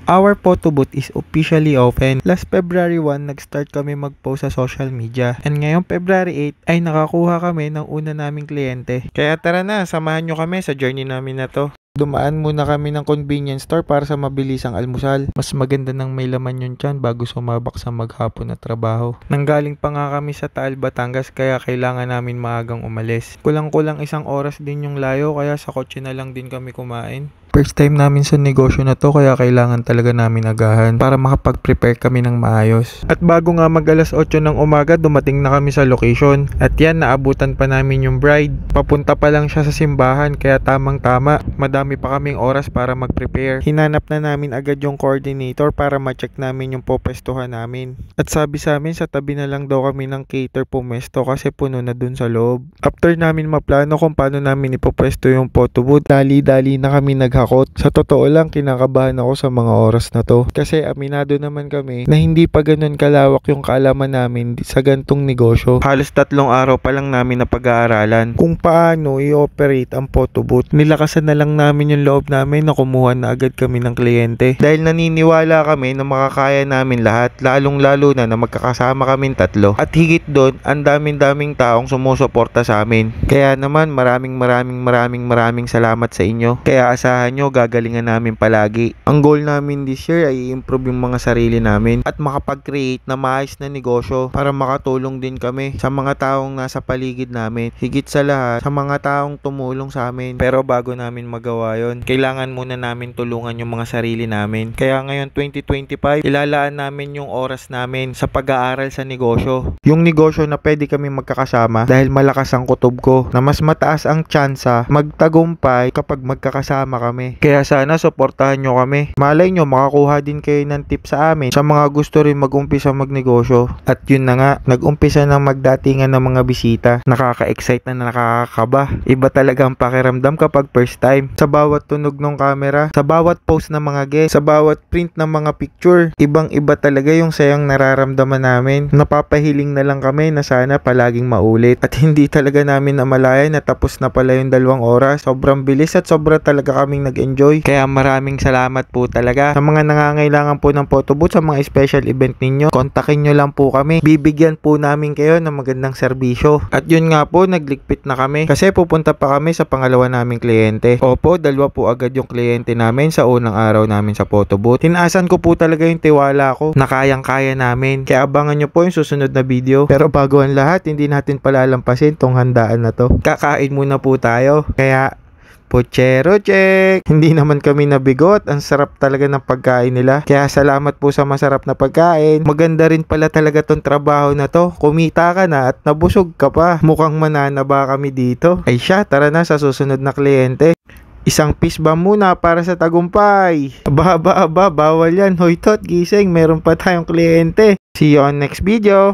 Our photo booth is officially open. Last February 1, nag-start kami mag-post sa social media. And ngayong February 8 ay nakakuha kami ng una naming kliyente. Kaya tara na, samahan nyo kami sa journey namin na to. Dumaan muna kami ng convenience store para sa mabilisang almusal. Mas maganda nang may laman yun tiyan bago sumabak sa maghapon na trabaho. Nanggaling pa nga kami sa Taal, Batangas kaya kailangan namin maagang umalis. Kulang-kulang 1 oras din yung layo kaya sa kotse na lang din kami kumain. First time namin sa negosyo na to kaya kailangan talaga namin agahan para makapag-prepare kami ng maayos. At bago nga mag alas 8 ng umaga dumating na kami sa location. At yan, naabutan pa namin yung bride. Papunta pa lang siya sa simbahan kaya tamang-tama. Madami pa kaming oras para mag-prepare. Hinanap na namin agad yung coordinator para ma-check namin yung popwestuhan namin. At sabi sa amin sa tabi na lang daw kami ng cater pumwesto kasi puno na dun sa loob. After namin maplano kung paano namin ipopwesto yung photo booth, dali-dali na kami naghakot. Sa totoo lang, kinakabahan ako sa mga oras na to. Kasi aminado naman kami na hindi pa ganun kalawak yung kaalaman namin sa gantong negosyo. Halos 3 araw pa lang namin na pag-aaralan kung paano i-operate ang photo booth. Nilakasan na lang namin yung loob namin na kumuha na agad kami ng kliyente. Dahil naniniwala kami na makakaya namin lahat, lalong-lalo na magkakasama kaming 3. At higit doon, ang daming taong sumusuporta sa amin. Kaya naman, maraming salamat sa inyo. Kaya asahan nyo, gagalingan namin palagi. Ang goal namin this year ay i-improve yung mga sarili namin at makapag-create na maayos na negosyo para makatulong din kami sa mga taong nasa paligid namin. Higit sa lahat, sa mga taong tumulong sa amin. Pero bago namin magawa yon, kailangan muna namin tulungan yung mga sarili namin. Kaya ngayon 2025, ilalaan namin yung oras namin sa pag-aaral sa negosyo. Yung negosyo na pwede kami magkakasama dahil malakas ang kutob ko na mas mataas ang tsansa magtagumpay kapag magkakasama kami. Kaya sana suportahan nyo kami. Malay nyo makakuha din kayo ng tip sa amin sa mga gusto rin mag-umpisa magnegosyo. At yun na nga, nag-umpisa ng magdatingan ng mga bisita. Nakaka-excite na nakakakaba. Iba talaga ang pakiramdam kapag first time. Sa bawat tunog ng camera, sa bawat post ng mga guest, sa bawat print ng mga picture, ibang-iba talaga yung sayang nararamdaman namin. Napapahiling na lang kami na sana palaging maulit. At hindi talaga namin namalayan na tapos na pala yung 2 oras. Sobrang bilis at sobra talaga kaming nag-enjoy. Kaya maraming salamat po talaga. Sa mga nangangailangan po ng photo booth sa mga special event ninyo, kontakin nyo lang po kami. Bibigyan po namin kayo ng magandang serbisyo. At yun nga po, nagligpit na kami kasi pupunta pa kami sa pangalawa naming kliyente. Opo, 2 po agad yung kliyente namin sa unang araw namin sa photo booth. Tinaasan ko po talaga yung tiwala ko na kayang-kaya namin. Kaya abangan nyo po yung susunod na video. Pero bago ang lahat, hindi natin palalampasin tong handaan na to. Kakain muna po tayo. Kaya Puchero check! Hindi naman kami nabigot. Ang sarap talaga ng pagkain nila. Kaya salamat po sa masarap na pagkain. Maganda rin pala talaga tong trabaho na to. Kumita ka na at nabusog ka pa. Mukhang mananaba kami dito. Ay siya, tara na sa susunod na kliyente. Isang piece ba muna para sa tagumpay? Aba, bawal yan. Hoy tot, gising. Meron pa tayong kliyente. See you on next video.